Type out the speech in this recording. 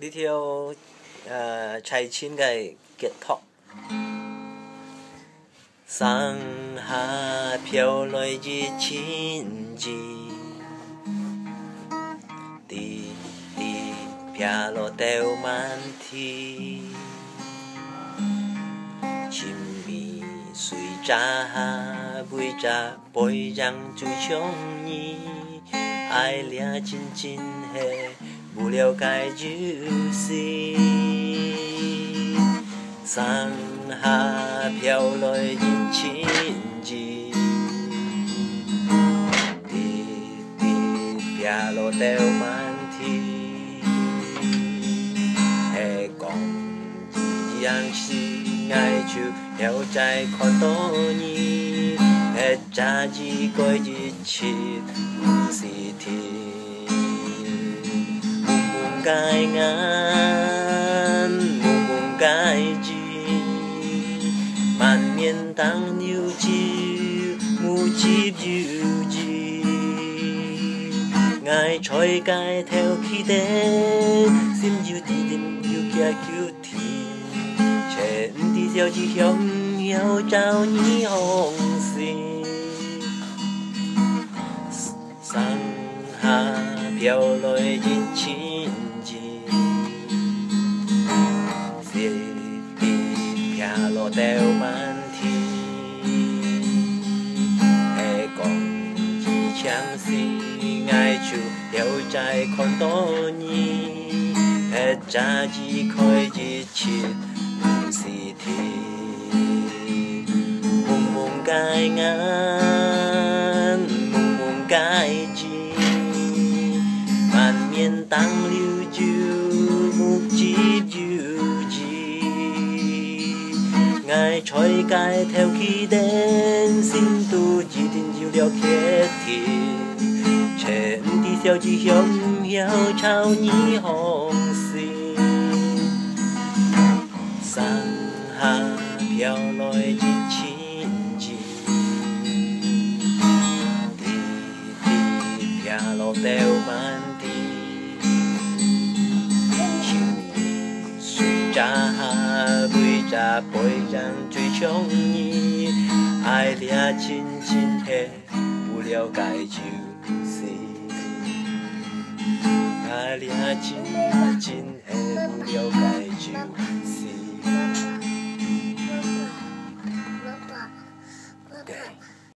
đi theo chạy chín cái kết thúc sang hạ phiêu lối gì chín gì đi đi phía lô tèo man thi chim bì suy cha vui cha bồi răng chui chống nhỉ ai lia chín chín hè不了解就是，山下飘來人情字，滴滴撇落掉滿天，係講一樣是愛就了解看多年，係揸住個日期唔是天。gai ngàn mùng mùng gai chi màn miền tăng nhiều chiều mù chip dịu chi ngài trôi gai theo khi đến xin dịu đi đến dịu kia cứu thì trên đi theo chỉ hiểm hiếu trao nhĩ hồng xin sang hà phiêu lối trên chín lò tèo man thi hệ còn chỉ chẳng gì ngài chủ theo trái con to nhi hệ cha chỉ khơi chỉ chít xì thi mùng mùng gai ngàn mùng mùng gai chi màn miền tăng lưu chiu mục chip chiu ngài trôi gai theo khi đến xin tu chỉ tin dịu đeo kết thiên trên đi theo chỉ hiểm hiếu trao nhĩ hồng xin sang hạ phiêu lối chỉ chín gì đi đi phía lô tèo man đi chịu suy cha vui cha bồi răng追穷你爱俩亲亲嘿不了解就是爱俩亲亲嘿不了解就是对